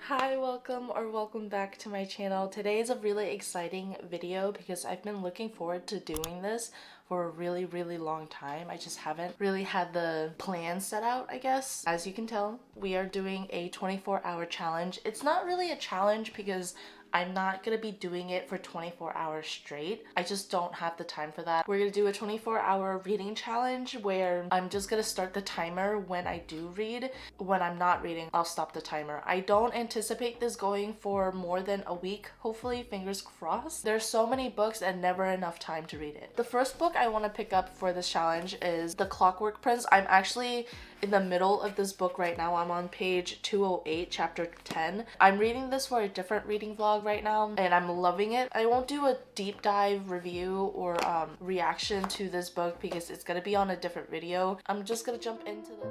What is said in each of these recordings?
Hi, welcome back to my channel. Today is a really exciting video because I've been looking forward to doing this for a really long time. I just haven't really had the plan set out, I guess. As you can tell, we are doing a 24-hour challenge. It's not really a challenge because I'm not gonna be doing it for 24 hours straight. I just don't have the time for that. We're gonna do a 24-hour reading challenge where I'm just gonna start the timer when I do read. When I'm not reading, I'll stop the timer. I don't anticipate this going for more than a week, hopefully, fingers crossed. There's so many books and never enough time to read it. The first book I want to pick up for this challenge is The Clockwork Prince. I'm actually in the middle of this book right now. I'm on page 208, chapter 10. I'm reading this for a different reading vlog right now and I'm loving it. I won't do a deep dive review or reaction to this book because it's gonna be on a different video. I'm just gonna jump into this.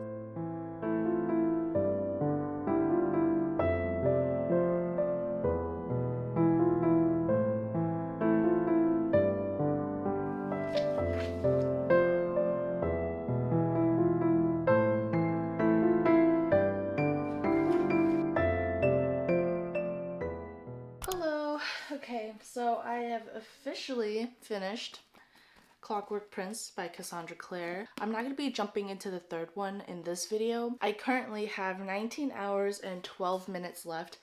Hello. Okay, so I have officially finished Clockwork Prince by Cassandra Clare. I'm not going to be jumping into the third one in this video. I currently have 19 hours and 12 minutes left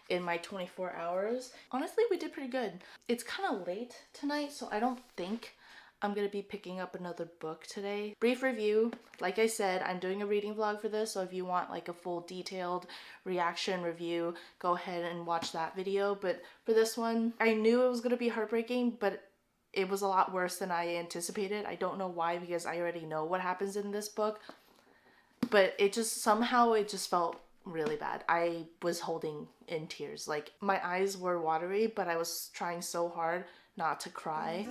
in my 24 hours. Honestly, we did pretty good. It's kind of late tonight, so I don't think I'm gonna be picking up another book today. Brief review, like I said, I'm doing a reading vlog for this, so if you want like a full detailed reaction review, go ahead and watch that video. But for this one, I knew it was gonna be heartbreaking, but it was a lot worse than I anticipated. I don't know why, because I already know what happens in this book, but it just somehow it just felt really bad. I was holding in tears. Like my eyes were watery, but I was trying so hard not to cry.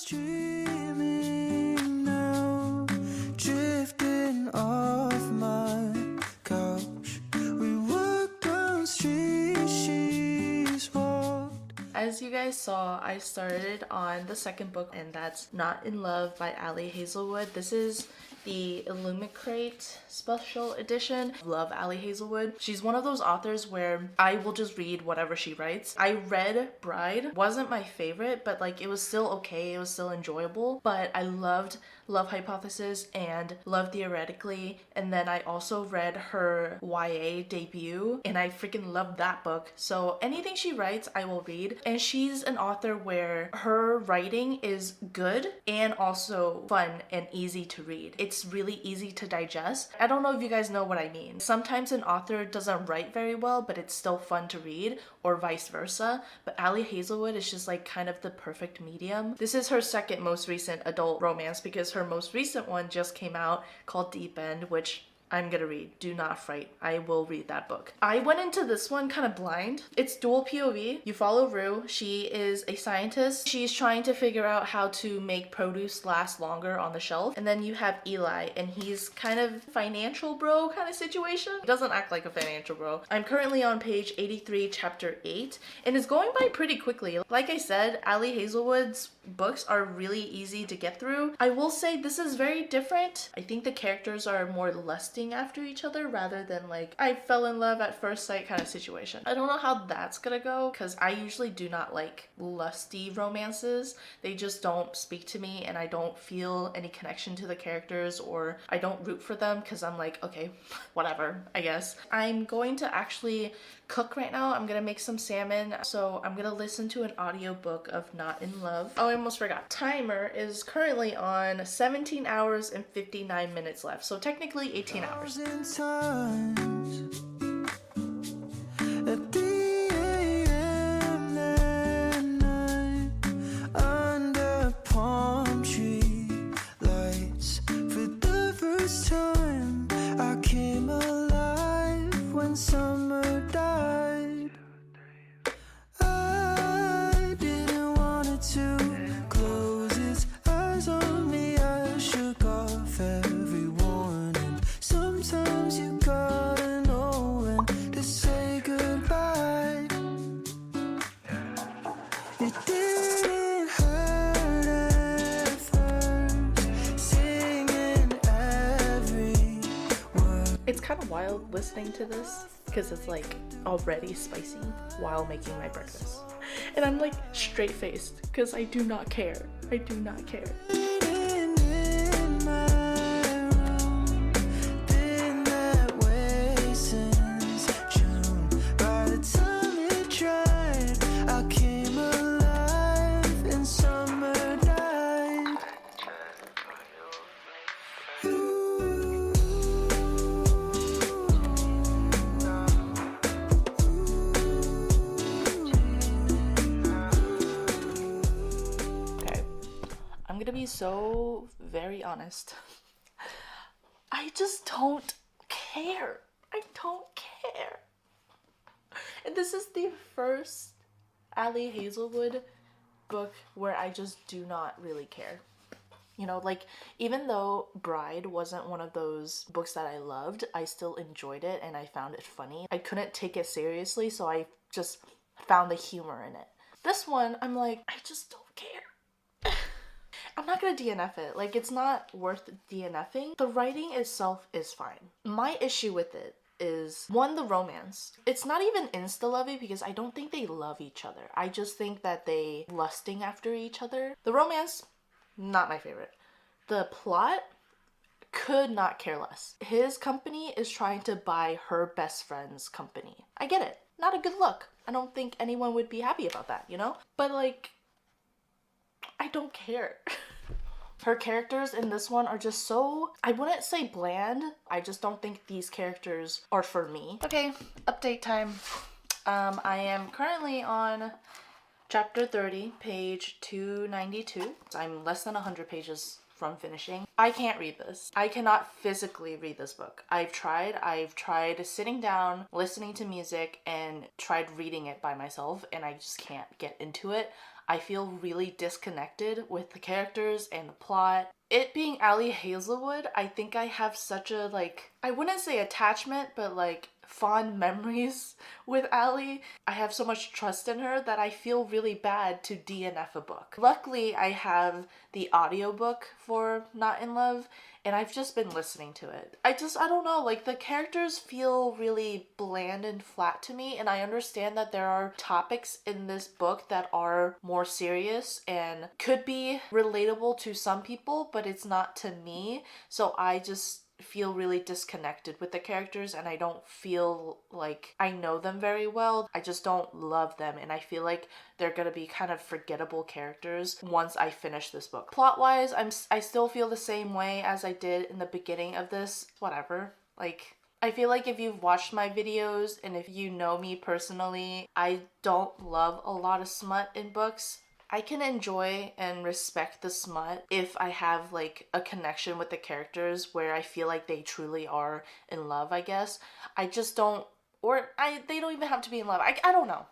Dreaming now, drifting off my couch. We walked down streets she's walked. As you guys saw, I started on the second book, and that's Not in Love by Ali Hazelwood. This is the Illumicrate special edition. Love Ali Hazelwood. She's one of those authors where I will just read whatever she writes. I read Bride. Wasn't my favorite, but like it was still okay. It was still enjoyable. But I loved Love Hypothesis and Love Theoretically. And then I also read her YA debut and I freaking loved that book. So anything she writes, I will read. And she's an author where her writing is good and also fun and easy to read. It's really easy to digest. I don't know if you guys know what I mean. Sometimes an author doesn't write very well, but it's still fun to read, or vice versa. But Ali Hazelwood is just like kind of the perfect medium. This is her second most recent adult romance because her most recent one just came out called Deep End, which I'm gonna read. Do not fright. I will read that book. I went into this one kind of blind. It's dual POV. You follow Rue. She is a scientist. She's trying to figure out how to make produce last longer on the shelf. And then you have Eli, and he's kind of financial bro kind of situation. He doesn't act like a financial bro. I'm currently on page 83, chapter 8, and it's going by pretty quickly. Like I said, Ali Hazelwood's books are really easy to get through. I will say this is very different. I think the characters are more lusting after each other rather than like I fell in love at first sight kind of situation. I don't know how that's gonna go because I usually do not like lusty romances. They just don't speak to me and I don't feel any connection to the characters, or I don't root for them because I'm like, okay, whatever, I guess. I'm going to actually cook right now. I'm gonna make some salmon, so I'm gonna listen to an audiobook of Not in Love. Oh, I almost forgot. Timer is currently on 17 hours and 59 minutes left, so technically 18 hours. Times at the AM at night under palm tree lights. For the first time, I came alive when summer died. I didn't want it to close its eyes on me. I shook off every warning. Sometimes you gotta know when to say goodbye. It didn't hurt at first, singing every word. It's kind of wild listening to this because it's like already spicy while making my breakfast. And I'm like straight faced because I do not care. I do not care. In my room, been that way since June. By the time it dried, I came alive in summer night. Okay, I'm gonna be so very honest. I just don't care. I don't care. And this is the first Ali Hazelwood book where I just do not really care. You know, like, even though Bride wasn't one of those books that I loved, I still enjoyed it and I found it funny. I couldn't take it seriously, so I just found the humor in it. This one, I'm like, I just don't care. I'm not gonna DNF it. Like, it's not worth DNFing. The writing itself is fine. My issue with it is, one, the romance. It's not even insta-lovey because I don't think they love each other. I just think that they lusting after each other. The romance, not my favorite. The plot, could not care less. His company is trying to buy her best friend's company. I get it. Not a good look. I don't think anyone would be happy about that, you know? But like, I don't care. Her characters in this one are just so, I wouldn't say bland. I just don't think these characters are for me. Okay, update time. I am currently on chapter 30, page 292. I'm less than 100 pages from finishing. I can't read this. I cannot physically read this book. I've tried sitting down, listening to music, and tried reading it by myself, and I just can't get into it. I feel really disconnected with the characters and the plot. It being Ali Hazelwood, I think I have such a, like, I wouldn't say attachment, but like fond memories with Ali. I have so much trust in her that I feel really bad to DNF a book. Luckily, I have the audiobook for Not in Love, and I've just been listening to it. I don't know, like, the characters feel really bland and flat to me, and I understand that there are topics in this book that are more serious and could be relatable to some people, but it's not to me. So I just feel really disconnected with the characters, and I don't feel like I know them very well. I just don't love them, and I feel like they're gonna be kind of forgettable characters once I finish this book. Plot-wise, I still feel the same way as I did in the beginning of this. Whatever. Like, I feel like if you've watched my videos and if you know me personally, I don't love a lot of smut in books. I can enjoy and respect the smut if I have like a connection with the characters where I feel like they truly are in love, I guess. I just don't, they don't even have to be in love. I don't know.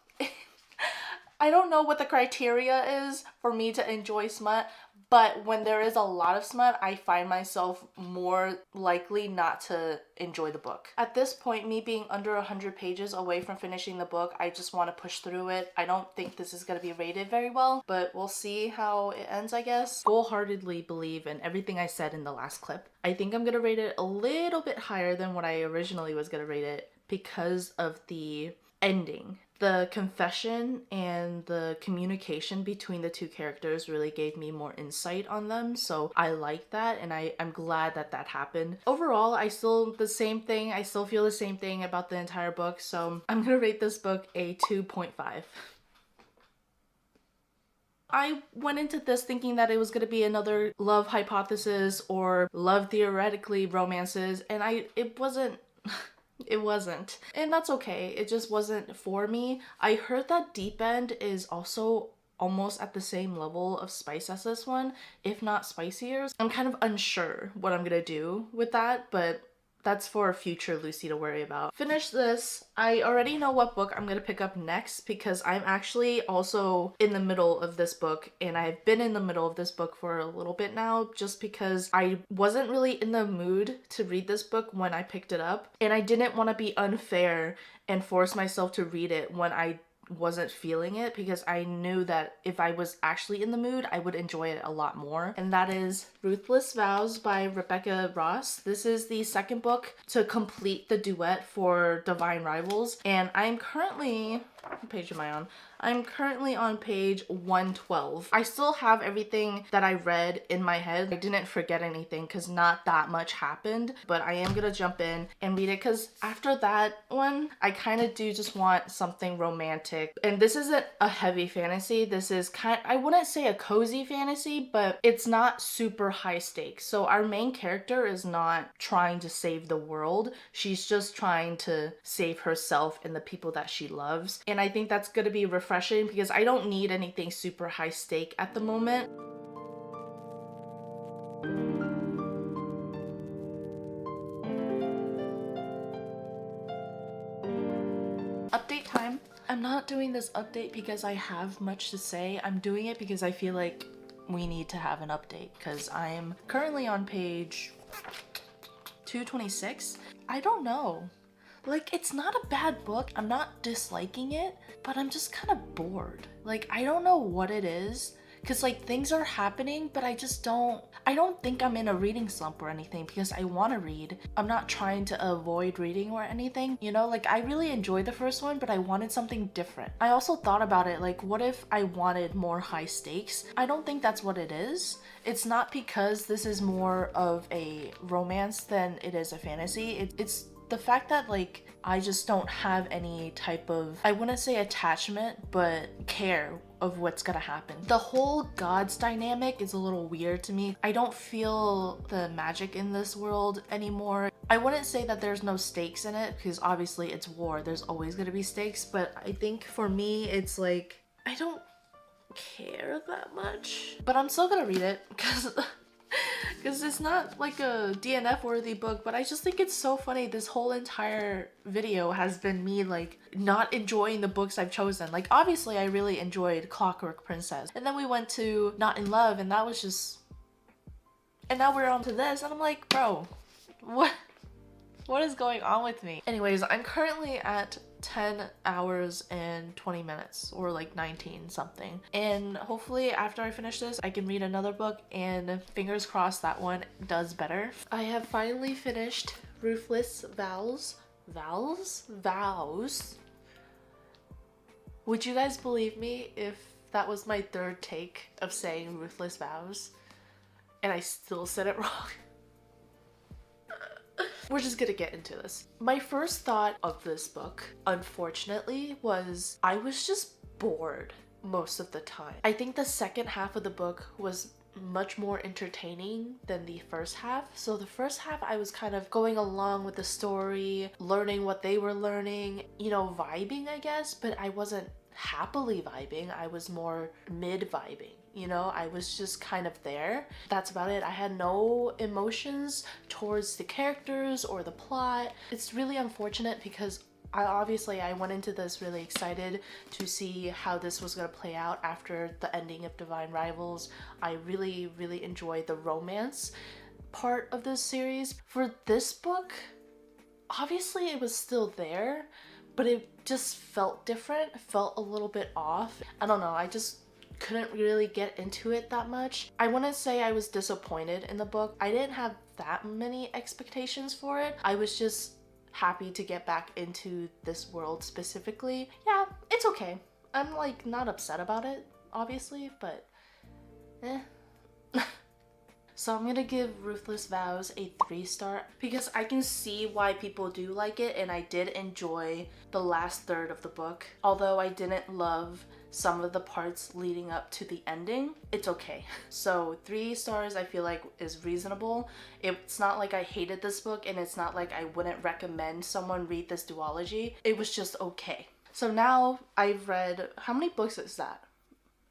I don't know what the criteria is for me to enjoy smut, but when there is a lot of smut, I find myself more likely not to enjoy the book. At this point, me being under 100 pages away from finishing the book, I just want to push through it. I don't think this is going to be rated very well, but we'll see how it ends, I guess. Wholeheartedly believe in everything I said in the last clip. I think I'm going to rate it a little bit higher than what I originally was going to rate it because of the ending. The confession and the communication between the two characters really gave me more insight on them, so I like that, and I'm glad that that happened. Overall, I still feel the same thing about the entire book, so I'm gonna rate this book a 2.5. I went into this thinking that it was going to be another love hypothesis or love theoretically romances, and it wasn't. It wasn't. And that's okay. It just wasn't for me. I heard that Deep End is also almost at the same level of spice as this one, if not spicier. I'm kind of unsure what I'm gonna do with that, but that's for future Lucy to worry about. Finish this. I already know what book I'm gonna pick up next because I'm actually also in the middle of this book, and I've been in the middle of this book for a little bit now just because I wasn't really in the mood to read this book when I picked it up, and I didn't want to be unfair and force myself to read it when I wasn't feeling it, because I knew that if I was actually in the mood, I would enjoy it a lot more. And that is Ruthless Vows by Rebecca Ross. This is the second book to complete the duet for Divine Rivals. And I'm currently, what page am I on? I'm currently on page 112. I still have everything that I read in my head. I didn't forget anything because not that much happened, but I am gonna jump in and read it because after that one, I kind of do just want something romantic. And this isn't a heavy fantasy. This is I wouldn't say a cozy fantasy, but it's not super high stakes. So our main character is not trying to save the world. She's just trying to save herself and the people that she loves. And I think that's gonna be refreshing because I don't need anything super high stake at the moment. Update time. I'm not doing this update because I have much to say. I'm doing it because I feel like we need to have an update because I'm currently on page 226. I don't know. Like, it's not a bad book. I'm not disliking it, but I'm just kind of bored. Like, I don't know what it is. Because, like, things are happening, but I don't think I'm in a reading slump or anything because I want to read. I'm not trying to avoid reading or anything, you know? Like, I really enjoyed the first one, but I wanted something different. I also thought about it, like, what if I wanted more high stakes? I don't think that's what it is. It's not because this is more of a romance than it is a fantasy. It's the fact that, like, I just don't have any type of, I wouldn't say attachment, but care of what's gonna happen. The whole gods dynamic is a little weird to me. I don't feel the magic in this world anymore. I wouldn't say that there's no stakes in it, because obviously it's war. There's always gonna be stakes, but I think for me, it's like, I don't care that much. But I'm still gonna read it, because it's not like a DNF worthy book, but I just think it's so funny. This whole entire video has been me like not enjoying the books I've chosen. Like, obviously I really enjoyed Clockwork Princess, and then we went to Not in Love, and that was just, and now we're on to this, and I'm like, bro, what is going on with me? Anyways, I'm currently at 10 hours and 20 minutes, or like 19 something, and hopefully after I finish this I can read another book, and fingers crossed that one does better. I have finally finished Ruthless Vows. Would you guys believe me if that was my third take of saying Ruthless Vows and I still said it wrong? We're just gonna get into this. My first thought of this book, unfortunately, was I was just bored most of the time. I think the second half of the book was much more entertaining than the first half. So the first half I was kind of going along with the story, learning what they were learning, you know, vibing, I guess, but I wasn't happily vibing. I was more mid-vibing. You know, I was just kind of there. That's about it. I had no emotions towards the characters or the plot. It's really unfortunate because I went into this really excited to see how this was going to play out after the ending of Divine Rivals. I really, really enjoyed the romance part of this series. For this book, obviously it was still there, but it just felt different. It felt a little bit off. I don't know. I just couldn't really get into it that much. I wouldn't say I was disappointed in the book. I didn't have that many expectations for it. I was just happy to get back into this world specifically. Yeah, it's okay. I'm like not upset about it, obviously, but So I'm gonna give Ruthless Vows a 3-star because I can see why people do like it, and I did enjoy the last third of the book. Although I didn't love some of the parts leading up to the ending, it's okay. So 3 stars I feel like is reasonable. It's not like I hated this book, and it's not like I wouldn't recommend someone read this duology. It was just okay. So now I've read, how many books is that?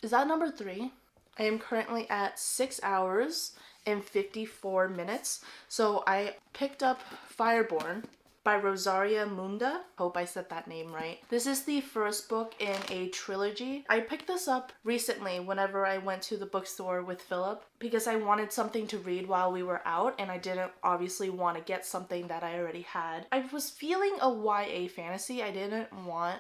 Is that number 3? I am currently at 6 hours and 54 minutes. So I picked up Fireborn by Rosaria Munda. Hope I said that name right. This is the first book in a trilogy. I picked this up recently whenever I went to the bookstore with Philip because I wanted something to read while we were out, and I didn't obviously want to get something that I already had. I was feeling a YA fantasy. I didn't want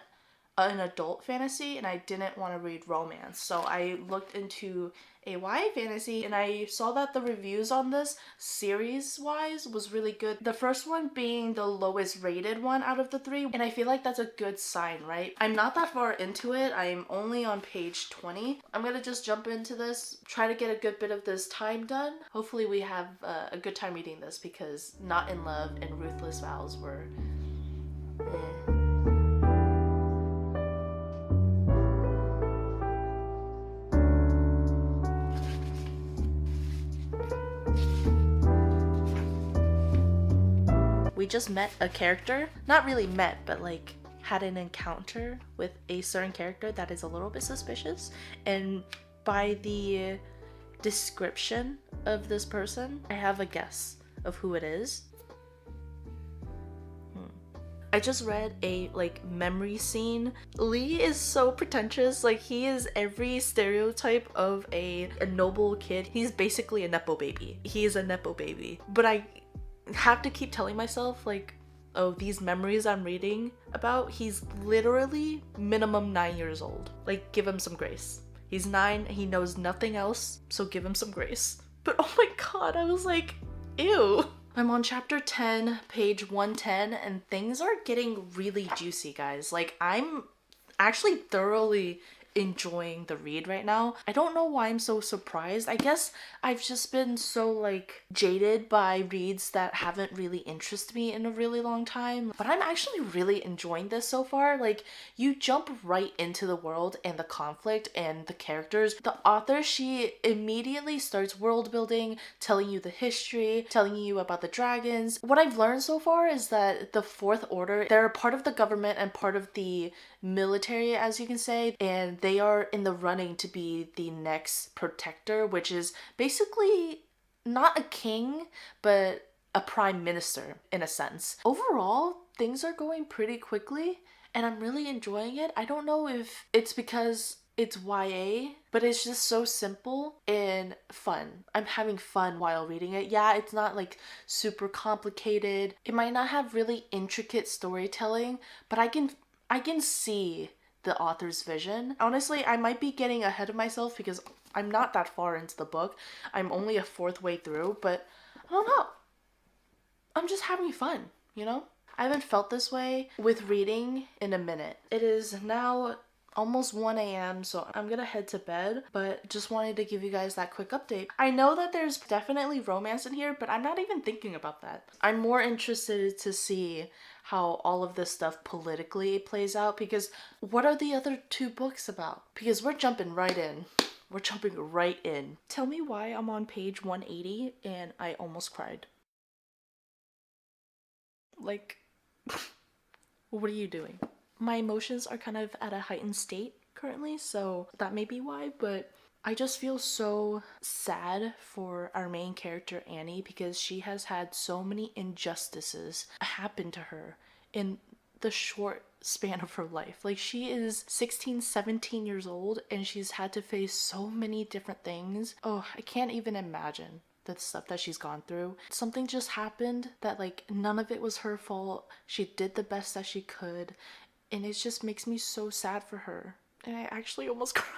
an adult fantasy and I didn't want to read romance. So I looked into a YA fantasy and I saw that the reviews on this series wise was really good. The first one being the lowest rated one out of the three, and I feel like that's a good sign, right? I'm not that far into it. I'm only on page 20. I'm gonna just jump into this, try to get a good bit of this time done. Hopefully we have a good time reading this because Not in Love and Ruthless Vows were we just met a character, not really met, but like had an encounter with a certain character that is a little bit suspicious, and by the description of this person, I have a guess of who it is. I just read a like memory scene. Lee is so pretentious. Like he is every stereotype of a noble kid. He's basically a nepo baby. He is a nepo baby. But I have to keep telling myself like, oh, these memories I'm reading about, he's literally minimum 9 years old. Like give him some grace. He's 9, he knows nothing else, so give him some grace. But oh my god, I was like, ew. I'm on chapter 10, page 110, and things are getting really juicy, guys. Like, I'm actually thoroughly enjoying the read right now. I don't know why I'm so surprised. I guess I've just been so like jaded by reads that haven't really interested me in a really long time. But I'm actually really enjoying this so far. Like you jump right into the world and the conflict and the characters. The author, she immediately starts world building, telling you the history, telling you about the dragons. What I've learned so far is that the Fourth Order, they're part of the government and part of the military, as you can say, and they are in the running to be the next protector, which is basically not a king, but a prime minister in a sense. Overall, things are going pretty quickly and I'm really enjoying it. I don't know if it's because it's YA, but it's just so simple and fun. I'm having fun while reading it. Yeah, it's not like super complicated. It might not have really intricate storytelling, but I can see the author's vision. Honestly, I might be getting ahead of myself because I'm not that far into the book. I'm only a fourth way through, but I don't know. I'm just having fun, you know? I haven't felt this way with reading in a minute. It is now almost 1 a.m. so I'm gonna head to bed, but just wanted to give you guys that quick update. I know that there's definitely romance in here, but I'm not even thinking about that. I'm more interested to see how all of this stuff politically plays out, because what are the other two books about? Because we're jumping right in. We're jumping right in. Tell me why I'm on page 180 and I almost cried. Like, what are you doing? My emotions are kind of at a heightened state currently, so that may be why, but I just feel so sad for our main character Annie because she has had so many injustices happen to her in the short span of her life. Like she is 16, 17 years old and she's had to face so many different things. Oh, I can't even imagine the stuff that she's gone through. Something just happened that like none of it was her fault. She did the best that she could. And it just makes me so sad for her. And I actually almost cried.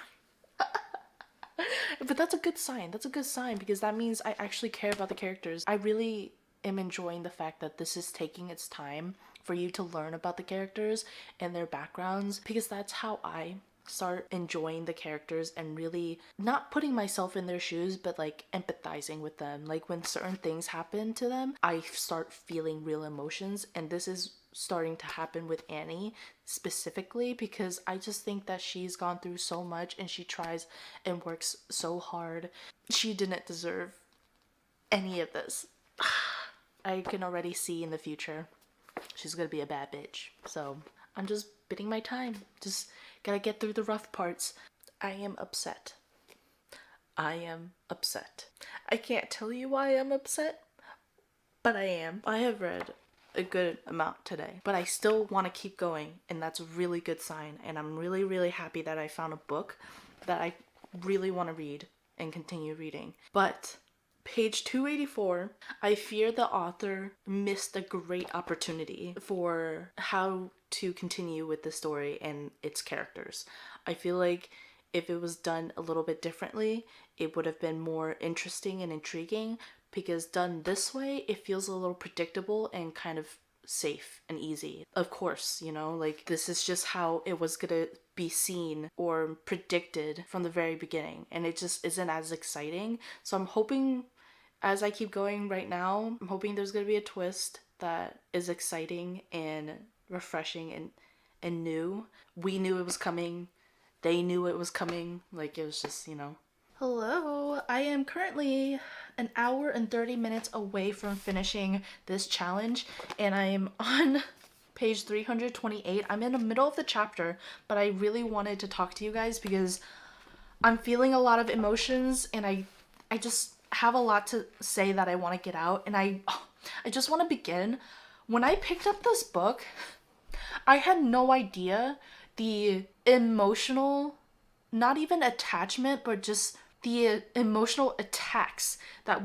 But that's a good sign. That's a good sign because that means I actually care about the characters. I really am enjoying the fact that this is taking its time for you to learn about the characters and their backgrounds, because that's how I start enjoying the characters and really not putting myself in their shoes, but like empathizing with them. Like when certain things happen to them, I start feeling real emotions, and this is starting to happen with Annie specifically because I just think that she's gone through so much and she tries and works so hard. She didn't deserve any of this. I can already see in the future she's gonna be a bad bitch. So I'm just bidding my time. Just gotta get through the rough parts. I am upset. I am upset. I can't tell you why I'm upset, but I am. I have read a good amount today, but I still want to keep going, and that's a really good sign. And I'm really, really happy that I found a book that I really want to read and continue reading. But Page 284. I fear the author missed a great opportunity for how to continue with the story and its characters. I feel like if it was done a little bit differently, it would have been more interesting and intriguing, because done this way, it feels a little predictable and kind of safe and easy. Of course, you know, like this is just how it was gonna be seen or predicted from the very beginning, and it just isn't as exciting. So I'm hoping, as I keep going right now, I'm hoping there's gonna be a twist that is exciting and refreshing and new. We knew it was coming. They knew it was coming. Like, it was just, you know. Hello, I am currently an hour and 30 minutes away from finishing this challenge, and I am on page 328. I'm in the middle of the chapter, but I really wanted to talk to you guys because I'm feeling a lot of emotions, and I just have a lot to say that I want to get out, and I just want to begin. When I picked up this book, I had no idea the emotional, not even attachment, but just the emotional attacks that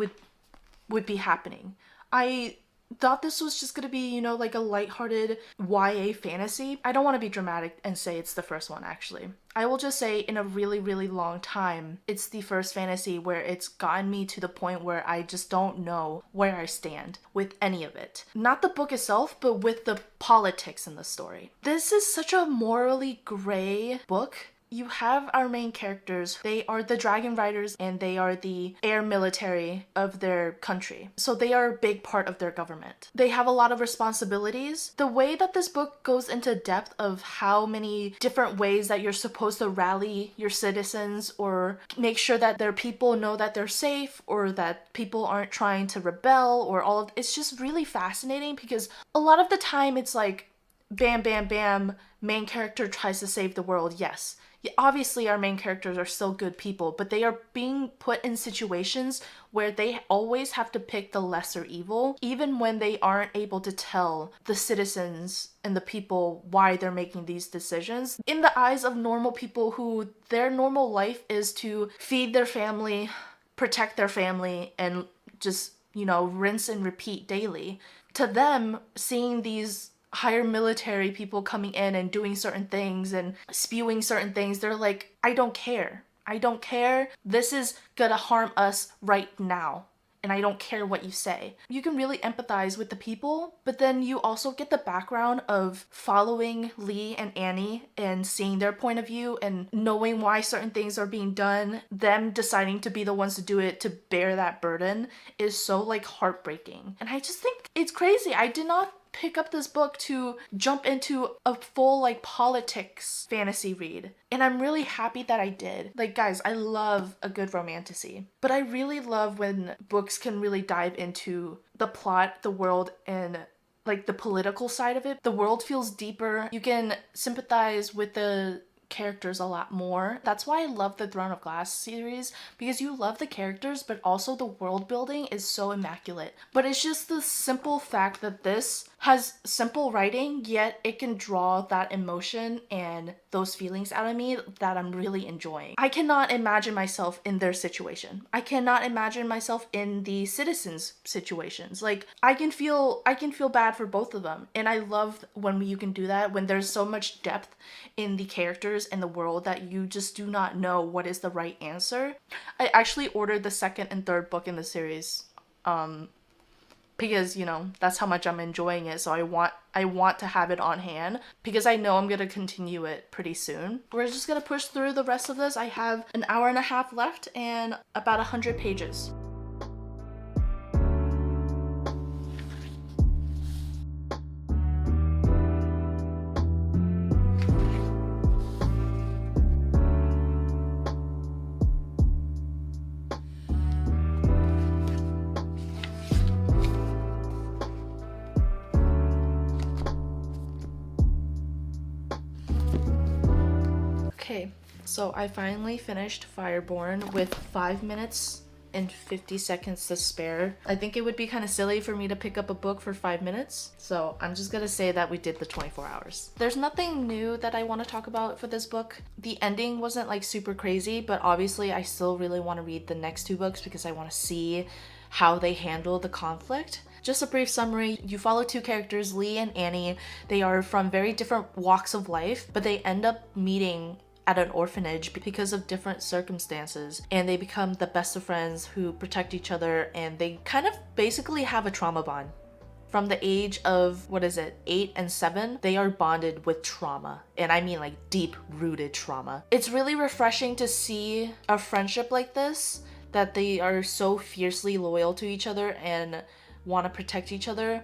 would be happening. I thought this was just gonna be, you know, like a lighthearted YA fantasy. I don't want to be dramatic and say it's the first one, actually. I will just say in a really, really long time, it's the first fantasy where it's gotten me to the point where I just don't know where I stand with any of it. Not the book itself, but with the politics in the story. This is such a morally gray book. You have our main characters. They are the dragon riders, and they are the air military of their country. So they are a big part of their government. They have a lot of responsibilities. The way that this book goes into depth of how many different ways that you're supposed to rally your citizens or make sure that their people know that they're safe, or that people aren't trying to rebel, or all of it's just really fascinating, because a lot of the time it's like bam, bam, bam, main character tries to save the world. Yes. Obviously, our main characters are still good people, but they are being put in situations where they always have to pick the lesser evil, even when they aren't able to tell the citizens and the people why they're making these decisions. In the eyes of normal people who their normal life is to feed their family, protect their family, and just, you know, rinse and repeat daily, to them, seeing these higher military people coming in and doing certain things and spewing certain things, they're like, I don't care. I don't care. This is gonna harm us right now, and I don't care what you say. You can really empathize with the people, but then you also get the background of following Lee and Annie and seeing their point of view and knowing why certain things are being done. Them deciding to be the ones to do it, to bear that burden, is so like heartbreaking. And I just think it's crazy. I did not pick up this book to jump into a full like politics fantasy read, and I'm really happy that I did. Like, guys, I love a good romantasy, but I really love when books can really dive into the plot, the world, and like the political side of it. The world feels deeper. You can sympathize with the characters a lot more. That's why I love the Throne of Glass series, because you love the characters, but also the world building is so immaculate. But it's just the simple fact that this has simple writing, yet it can draw that emotion and those feelings out of me that I'm really enjoying. I cannot imagine myself in their situation. I cannot imagine myself in the citizens' situations. Like, I can feel bad for both of them. And I love when you can do that, when there's so much depth in the characters and the world that you just do not know what is the right answer. I actually ordered the second and third book in the series, because, you know, that's how much I'm enjoying it. So I want to have it on hand because I know I'm going to continue it pretty soon. We're just going to push through the rest of this. I have an hour and a half left and about 100 pages. Okay, so I finally finished Fireborn with 5 minutes and 50 seconds to spare. I think it would be kind of silly for me to pick up a book for 5 minutes. So I'm just gonna say that we did the 24 hours. There's nothing new that I want to talk about for this book. The ending wasn't like super crazy, but obviously I still really want to read the next 2 books because I want to see how they handle the conflict. Just a brief summary, you follow 2 characters, Lee and Annie. They are from very different walks of life, but they end up meeting at an orphanage because of different circumstances, and they become the best of friends who protect each other, and they kind of basically have a trauma bond. From the age of, 8 and 7, they are bonded with trauma. And I mean like deep-rooted trauma. It's really refreshing to see a friendship like this, that they are so fiercely loyal to each other and want to protect each other,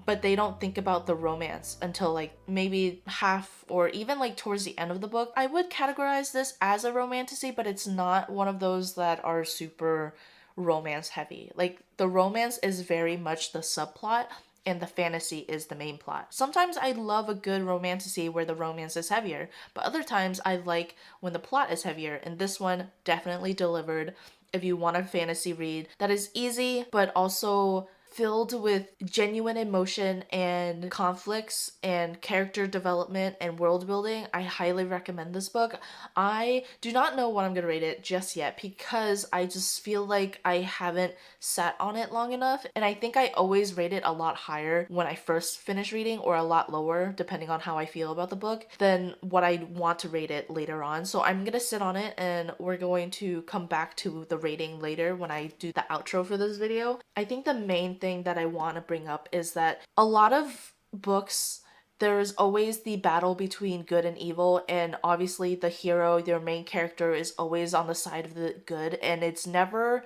but they don't think about the romance until like maybe half or even like towards the end of the book. I would categorize this as a romantasy, but it's not one of those that are super romance heavy. Like the romance is very much the subplot and the fantasy is the main plot. Sometimes I love a good romantasy where the romance is heavier, but other times I like when the plot is heavier, and this one definitely delivered. If you want a fantasy read that is easy but also filled with genuine emotion and conflicts and character development and world building, I highly recommend this book. I do not know what I'm gonna rate it just yet because I just feel like I haven't sat on it long enough, and I think I always rate it a lot higher when I first finish reading or a lot lower depending on how I feel about the book than what I want to rate it later on. So I'm gonna sit on it and we're going to come back to the rating later when I do the outro for this video. I think the main thing that I want to bring up is that a lot of books, there's always the battle between good and evil, and obviously the hero, your main character, is always on the side of the good, and it's never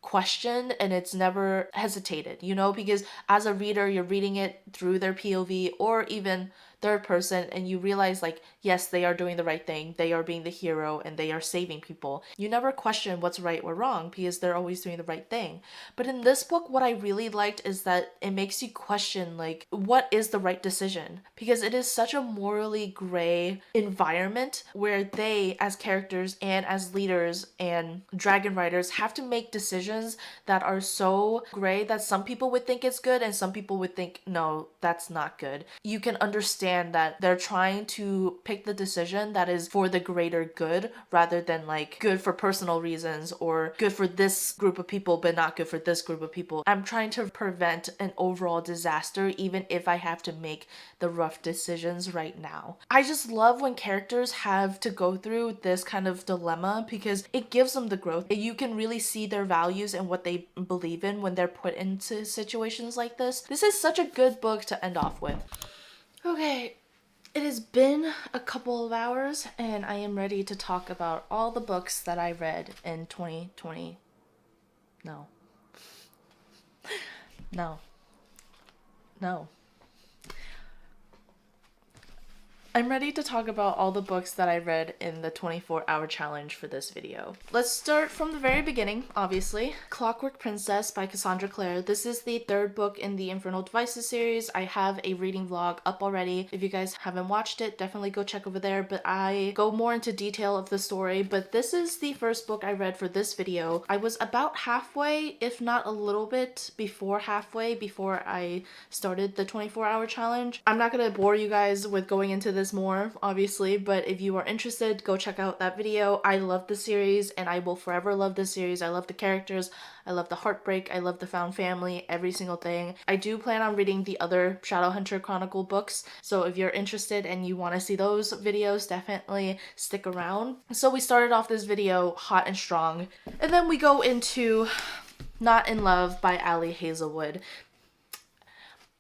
questioned and it's never hesitated, because as a reader, you're reading it through their POV or even third person, and you realize like, yes, they are doing the right thing, they are being the hero, and they are saving people. You never question what's right or wrong because they're always doing the right thing. But in this book, what I really liked is that it makes you question like, what is the right decision? Because it is such a morally gray environment where they as characters and as leaders and dragon riders have to make decisions that are so gray that some people would think it's good and some people would think no, that's not good. You can understand that they're trying to pick the decision that is for the greater good rather than like good for personal reasons or good for this group of people but not good for this group of people. I'm trying to prevent an overall disaster even if I have to make the rough decisions right now. I just love when characters have to go through this kind of dilemma because it gives them the growth. You can really see their values and what they believe in when they're put into situations like this. This is such a good book to end off with. Okay, it has been a couple of hours and I am ready to talk about all the books that I read in 2020. No. I'm ready to talk about all the books that I read in the 24-hour challenge for this video. Let's start from the very beginning, obviously. Clockwork Princess by Cassandra Clare. This is the 3rd book in the Infernal Devices series. I have a reading vlog up already. If you guys haven't watched it, definitely go check over there, but I go more into detail of the story. But this is the first book I read for this video. I was about halfway, if not a little bit before halfway, before I started the 24-hour challenge. I'm not gonna bore you guys with going into this more, obviously, but if you are interested, go check out that video. I love the series and I will forever love this series. I love the characters, I love the heartbreak, I love the found family, every single thing. I do plan on reading the other Shadowhunter Chronicle books, so if you're interested and you want to see those videos, definitely stick around. So we started off this video hot and strong, and then we go into Not in Love by Ali Hazelwood.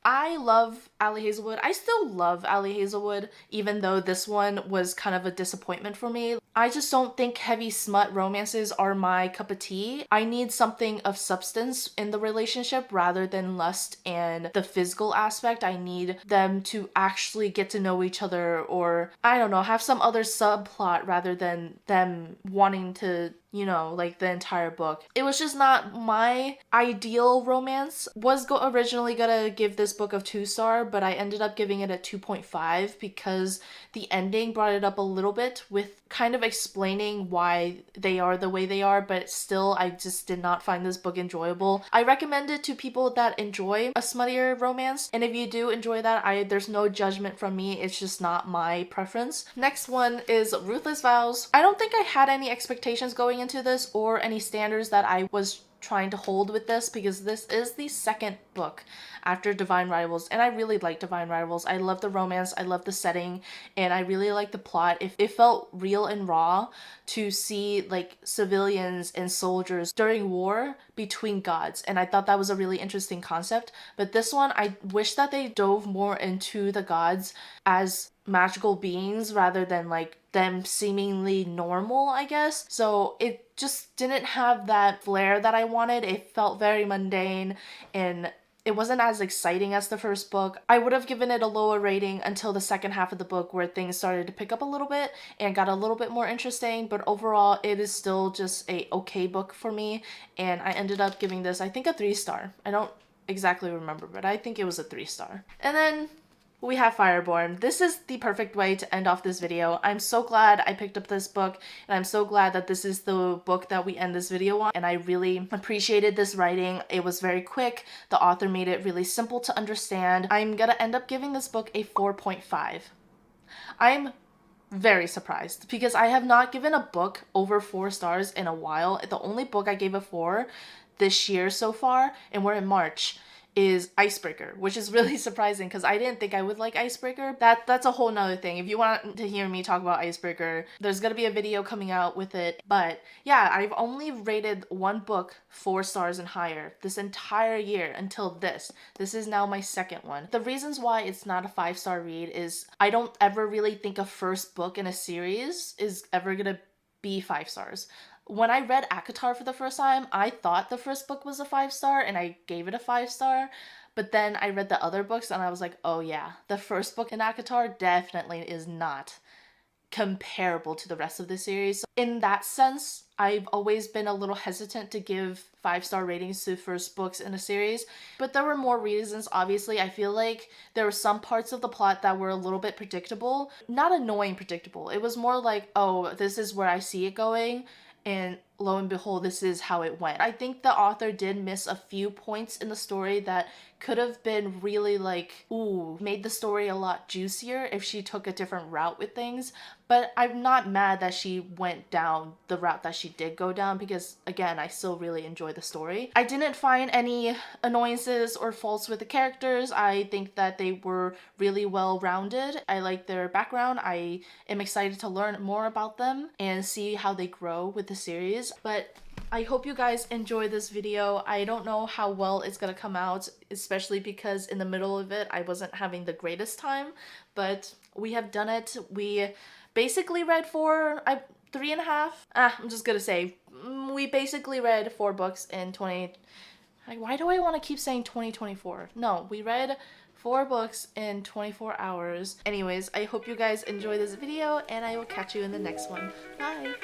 I love Ali Hazelwood. I still love Ali Hazelwood, even though this one was kind of a disappointment for me. I just don't think heavy smut romances are my cup of tea. I need something of substance in the relationship rather than lust and the physical aspect. I need them to actually get to know each other, or I don't know, have some other subplot rather than them wanting to, like the entire book. It was just not my ideal romance. Was originally gonna give this book a 2-star, but I ended up giving it a 2.5 because the ending brought it up a little bit with kind of explaining why they are the way they are, but still I just did not find this book enjoyable. I recommend it to people that enjoy a smuttier romance, and if you do enjoy that, there's no judgment from me. It's just not my preference. Next one is Ruthless Vows. I don't think I had any expectations going into this or any standards that I was trying to hold with this, because this is the second book after Divine Rivals, and I really like Divine Rivals. I love the romance, I love the setting, and I really like the plot. It felt real and raw to see like civilians and soldiers during war between gods, and I thought that was a really interesting concept. But this one, I wish that they dove more into the gods as magical beings rather than like them seemingly normal, I guess. So it just didn't have that flair that I wanted. It felt very mundane, and it wasn't as exciting as the first book. I would have given it a lower rating until the second half of the book, where things started to pick up a little bit and got a little bit more interesting, but overall it is still just a okay book for me, and I ended up giving this, I think, a 3-star. I don't exactly remember, but I think it was a 3-star. And then we have Fireborn. This is the perfect way to end off this video. I'm so glad I picked up this book, and I'm so glad that this is the book that we end this video on, and I really appreciated this writing. It was very quick. The author made it really simple to understand. I'm gonna end up giving this book a 4.5. I'm very surprised because I have not given a book over 4 stars in a while. The only book I gave a 4 this year so far, and we're in March, is Icebreaker, which is really surprising because I didn't think I would like Icebreaker. That's a whole nother thing. If you want to hear me talk about Icebreaker, there's gonna be a video coming out with it. But yeah, I've only rated one book 4 stars and higher this entire year until this. This is now my second one. The reasons why it's not a 5-star read is I don't ever really think a first book in a series is ever gonna be 5 stars. When I read ACOTAR for the first time, I thought the first book was a 5-star and I gave it a 5-star. But then I read the other books and I was like, oh yeah, the first book in ACOTAR definitely is not comparable to the rest of the series. So in that sense, I've always been a little hesitant to give 5-star ratings to first books in a series, but there were more reasons. Obviously, I feel like there were some parts of the plot that were a little bit predictable. Not annoying predictable. It was more like, oh, this is where I see it going, and lo and behold, this is how it went. I think the author did miss a few points in the story that could have been really like, ooh, made the story a lot juicier if she took a different route with things. But I'm not mad that she went down the route that she did go down because, again, I still really enjoy the story. I didn't find any annoyances or faults with the characters. I think that they were really well rounded. I like their background. I am excited to learn more about them and see how they grow with the series. But I hope you guys enjoy this video. I don't know how well it's gonna come out, especially because in the middle of it I wasn't having the greatest time, but we have done it. We basically read 3.5. I'm just gonna say we basically read 4 books in 20. Why do I want to keep saying 2024? No, we read 4 books in 24 hours. Anyways, I hope you guys enjoy this video, and I will catch you in the next one. Bye!